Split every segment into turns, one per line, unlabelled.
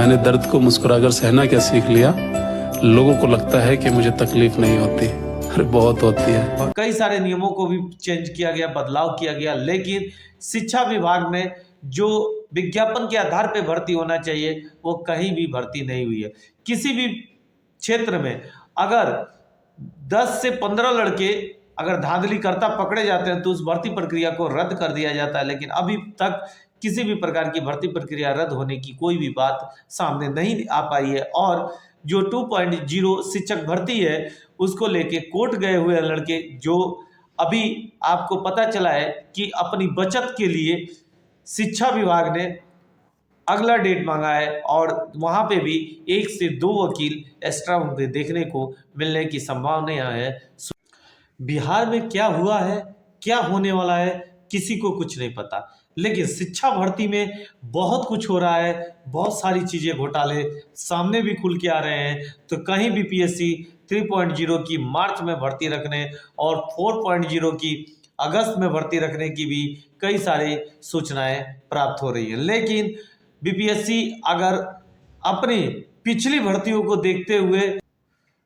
मैंने दर्द को मुस्कुराकर सहना क्या सीख लिया। लोगों को लगता है कि मुझे तकलीफ नहीं होती, अरे बहुत होती है।
कई सारे नियमों को भी चेंज किया गया, बदलाव किया गया, लेकिन शिक्षा विभाग में जो विज्ञापन के आधार पर भर्ती होना चाहिए वो कहीं भी भर्ती नहीं हुई है। किसी भी क्षेत्र में अगर 10 से 15 लड़के अगर धांधली करता पकड़े जाते हैं तो उस भर्ती प्रक्रिया को रद्द कर दिया जाता है, लेकिन अभी तक किसी भी प्रकार की भर्ती प्रक्रिया रद्द होने की कोई भी बात सामने नहीं आ पाई है। और जो 2.0 शिक्षक भर्ती है उसको लेके कोर्ट गए हुए लड़के, जो अभी आपको पता चला है कि अपनी बचत के लिए शिक्षा विभाग ने अगला डेट मांगा है और वहां पे भी 1 से 2 वकील एक्स्ट्रा उनके देखने को मिलने की संभावना है। बिहार में क्या हुआ है, क्या होने वाला है, किसी को कुछ नहीं पता, लेकिन शिक्षा भर्ती में बहुत कुछ हो रहा है। बहुत सारी चीजें, घोटाले सामने भी खुल के आ रहे हैं। तो कहीं भी पीएससी 3.0 की मार्च में भर्ती रखने और 4.0 की अगस्त में भर्ती रखने की भी कई सारी सूचनाएं प्राप्त हो रही है। लेकिन बीपीएससी अगर अपनी पिछली भर्तियों को देखते हुए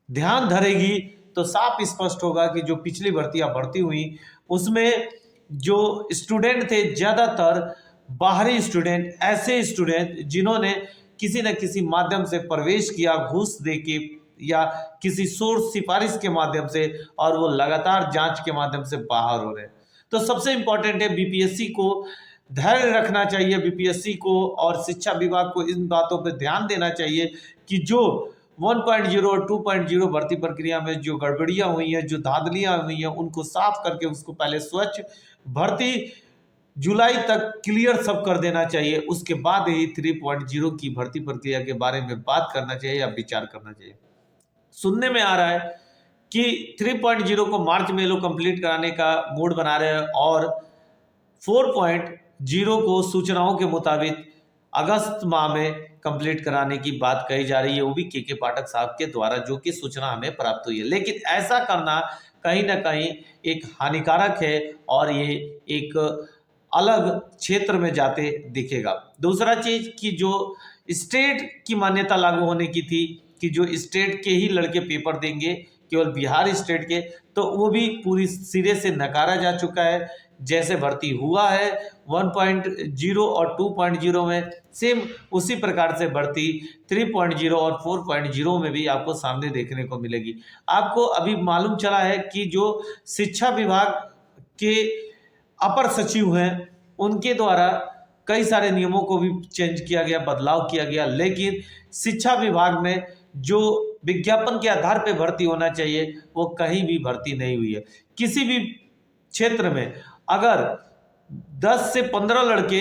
ध्यान धरेगी तो साफ स्पष्ट होगा कि जो पिछली भर्तियां भर्ती हुई उसमें जो स्टूडेंट थे ज़्यादातर बाहरी स्टूडेंट, ऐसे स्टूडेंट जिन्होंने किसी न किसी माध्यम से प्रवेश किया, घूस देके या किसी सोर्स सिफारिश के माध्यम से, और वो लगातार जांच के माध्यम से बाहर हो रहे हैं। तो सबसे इम्पोर्टेंट है बीपीएससी को धैर्य रखना चाहिए, बीपीएससी को और शिक्षा विभाग को इन बातों पर ध्यान देना चाहिए कि जो 1.0 और 2.0 भर्ती प्रक्रिया में जो गड़बड़ियां हुई हैं, जो धांधलियां हुई हैं, उनको साफ करके उसको पहले स्वच्छ भर्ती जुलाई तक क्लियर सब कर देना चाहिए। उसके बाद ही 3.0 की भर्ती प्रक्रिया के बारे में बात करना चाहिए या विचार करना चाहिए। सुनने में आ रहा है कि 3.0 को मार्च में लोग कंप्लीट कराने का मूड बना रहे हैं और 4.0 को सूचनाओं के मुताबिक अगस्त माह में कंप्लीट कराने की बात कही जा रही है, वो भी के पाठक साहब के द्वारा, जो कि सूचना हमें प्राप्त हुई है। लेकिन ऐसा करना कहीं ना कहीं एक हानिकारक है और ये एक अलग क्षेत्र में जाते दिखेगा। दूसरा चीज कि जो स्टेट की मान्यता लागू होने की थी कि जो स्टेट के ही लड़के पेपर देंगे, केवल बिहार स्टेट के, तो वो भी पूरी सिरे से नकारा जा चुका है। जैसे भर्ती हुआ है 1.0 और 2.0 में, सेम उसी प्रकार से भर्ती 3.0 और 4.0 में भी आपको सामने देखने को मिलेगी। आपको अभी मालूम चला है कि जो शिक्षा विभाग के अपर सचिव हैं उनके द्वारा कई सारे नियमों को भी चेंज किया गया, बदलाव किया गया, लेकिन शिक्षा विभाग में जो विज्ञापन के आधार पर भर्ती होना चाहिए वो कहीं भी भर्ती नहीं हुई है। किसी भी क्षेत्र में अगर 10 से 15 लड़के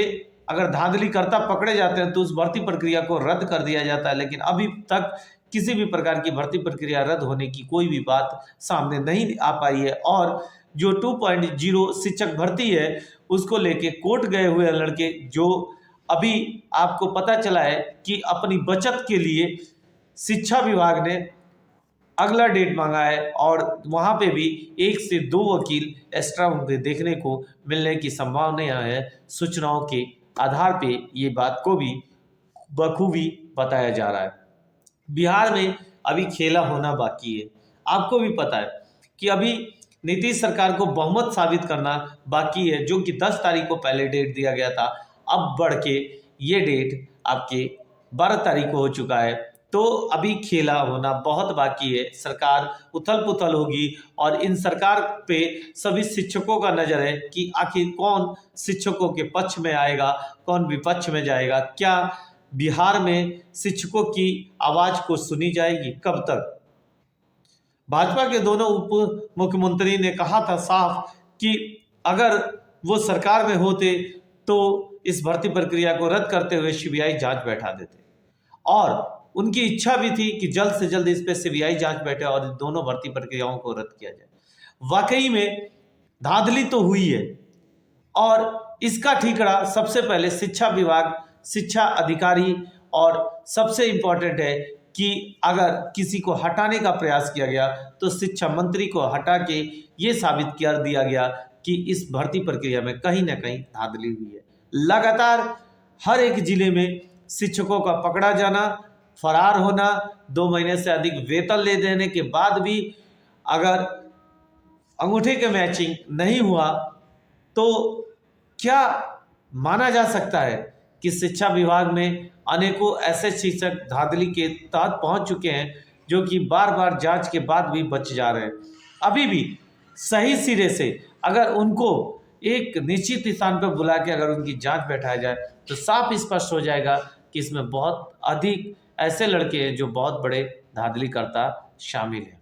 अगर धांधली करता पकड़े जाते हैं तो उस भर्ती प्रक्रिया को रद्द कर दिया जाता है, लेकिन अभी तक किसी भी प्रकार की भर्ती प्रक्रिया रद्द होने की कोई भी बात सामने नहीं आ पाई है। और जो 2.0 शिक्षक भर्ती है उसको लेके कोर्ट गए हुए लड़के, जो अभी आपको पता चला है कि अपनी बचत के लिए शिक्षा विभाग ने अगला डेट मांगा है और वहां पे भी 1 से 2 वकील एक्स्ट्रा उनके देखने को मिलने की संभावना है। सूचनाओं के आधार पे ये बात को भी बखूबी बताया जा रहा है। बिहार में अभी खेला होना बाकी है। आपको भी पता है कि अभी नीतीश सरकार को बहुमत साबित करना बाकी है, जो कि 10 तारीख को पहले डेट दिया गया था, अब बढ़ के ये डेट आपके 12 तारीख को हो चुका है। तो अभी खेला होना बहुत बाकी है। सरकार उथल पुथल होगी और इन सरकार पे सभी शिक्षकों का नजर है कि आखिर कौन शिक्षकों के पक्ष में आएगा, कौन विपक्ष में जाएगा। क्या बिहार में शिक्षकों की आवाज को सुनी जाएगी? कब तक? भाजपा के दोनों उप मुख्यमंत्री ने कहा था साफ कि अगर वो सरकार में होते तो इस भर्ती प्रक्रिया को रद्द करते हुए सीबीआई जांच बैठा देते, और उनकी इच्छा भी थी कि जल्द से जल्द इस पे सीबीआई जांच बैठे और दोनों भर्ती प्रक्रियाओं को रद्द किया जाए। वाकई में धांधली तो हुई है और इसका ठीकरा सबसे पहले शिक्षा विभाग, शिक्षा अधिकारी, और सबसे इंपॉर्टेंट है कि अगर किसी को हटाने का प्रयास किया गया तो शिक्षा मंत्री को हटा के ये साबित कर दिया गया कि इस भर्ती प्रक्रिया में कहीं ना कहीं धांधली हुई है। लगातार हर एक जिले में शिक्षकों का पकड़ा जाना, फरार होना, 2 महीने से अधिक वेतन ले देने के बाद भी अगर अंगूठे के मैचिंग नहीं हुआ तो क्या माना जा सकता है कि शिक्षा विभाग में अनेकों ऐसे शिक्षक धांधली के तहत पहुंच चुके हैं जो कि बार बार जांच के बाद भी बच जा रहे हैं। अभी भी सही सिरे से अगर उनको एक निश्चित स्थान पर बुला के अगर उनकी जांच बैठाया जाए तो साफ स्पष्ट हो जाएगा कि इसमें बहुत अधिक ऐसे लड़के हैं जो बहुत बड़े धांधली करता शामिल हैं।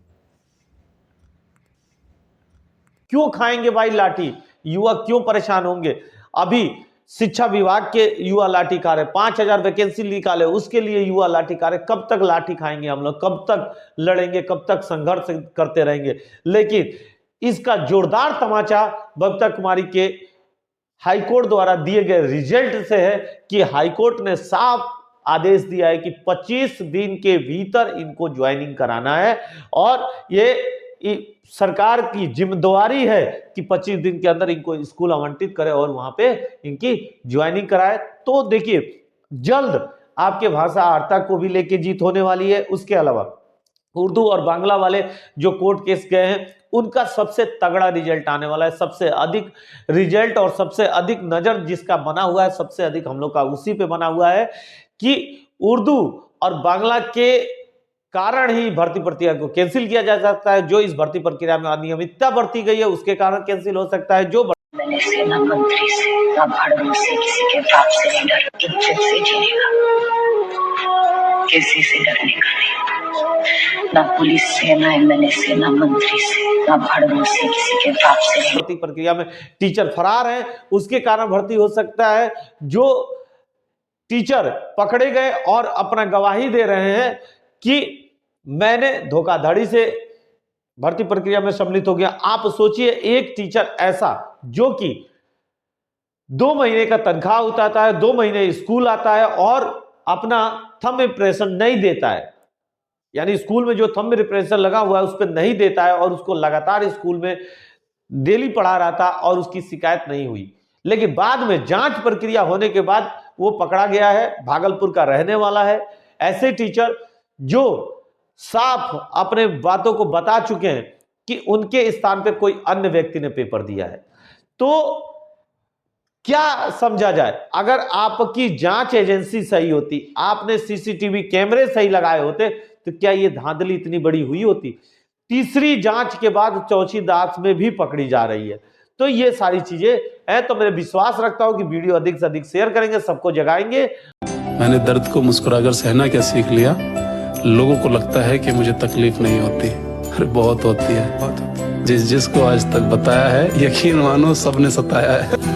क्यों खाएंगे भाई लाठी, युवा क्यों परेशान होंगे? अभी शिक्षा विभाग के युवा लाठी खा रहे, 5000 वैकेंसी निकाले उसके लिए युवा लाठी खा रहे। कब तक लाठी खाएंगे हम लोग, कब तक लड़ेंगे, कब तक संघर्ष करते रहेंगे? लेकिन इसका जोरदार तमाचा बबीता कुमारी के हाईकोर्ट द्वारा दिए गए रिजल्ट से है कि हाईकोर्ट ने साफ आदेश दिया है कि 25 दिन के भीतर इनको ज्वाइनिंग कराना है और ये सरकार की जिम्मेदारी है कि 25 दिन के अंदर इनको स्कूल आवंटित करे और वहां पे इनकी ज्वाइनिंग कराए। तो देखिए जल्द आपके भाषा वार्ता को भी लेके जीत होने वाली है। उसके अलावा उर्दू और बांग्ला वाले जो कोर्ट केस गए हैं उनका सबसे तगड़ा रिजल्ट आने वाला है। सबसे अधिक रिजल्ट और सबसे अधिक नजर जिसका बना हुआ है, सबसे अधिक हम लोग का उसी पे बना हुआ है कि उर्दू और बांग्ला के कारण ही भर्ती प्रक्रिया को कैंसिल किया जा सकता है। जो इस भर्ती प्रक्रिया में अनियमितता बरती गई है उसके कारण कैंसिल हो सकता है। जो
मैंने सेना मंत्री से ना भाड़ों से किसी के बाप से नहीं डर, इज्जत से जीनेगा, किसी से डरने का नहीं, ना पुलिस से ना मैंने सेना मंत्री से ना भाड़ों से किसी के बाप से।
भर्ती प्रक्रिया में टीचर फरार है उसके कारण भर्ती हो सकता है। जो टीचर पकड़े गए और अपना गवाही दे रहे हैं कि मैंने धोखाधड़ी से भर्ती प्रक्रिया में सम्मिलित हो गया। आप सोचिए एक टीचर ऐसा जो कि 2 महीने का तनख्वाह उठाता है, 2 महीने स्कूल आता है और अपना थंब इम्प्रेशन नहीं देता है, यानी स्कूल में जो थंब इम्प्रेशन लगा हुआ है उस पर नहीं देता है और उसको लगातार स्कूल में डेली पढ़ा रहा था और उसकी शिकायत नहीं हुई। लेकिन बाद में जांच प्रक्रिया होने के बाद वो पकड़ा गया है, भागलपुर का रहने वाला है। ऐसे टीचर जो साफ अपने बातों को बता चुके हैं कि उनके स्थान पे कोई अन्य व्यक्ति ने पेपर दिया है। तो क्या समझा जाए, अगर आपकी जांच एजेंसी सही होती, आपने सीसीटीवी कैमरे सही लगाए होते तो क्या ये धांधली इतनी बड़ी हुई होती? तीसरी जांच के बाद चौथी जांच में भी पकड़ी जा रही है। तो ये सारी चीजें हैं। तो मैं विश्वास रखता हूं कि वीडियो अधिक से अधिक शेयर करेंगे, सबको जगाएंगे।
मैंने दर्द को मुस्कुराकर सहना क्या सीख लिया। लोगों को लगता है कि मुझे तकलीफ नहीं होती, अरे बहुत होती है। जिसको आज तक बताया है यकीन मानो सबने सताया है।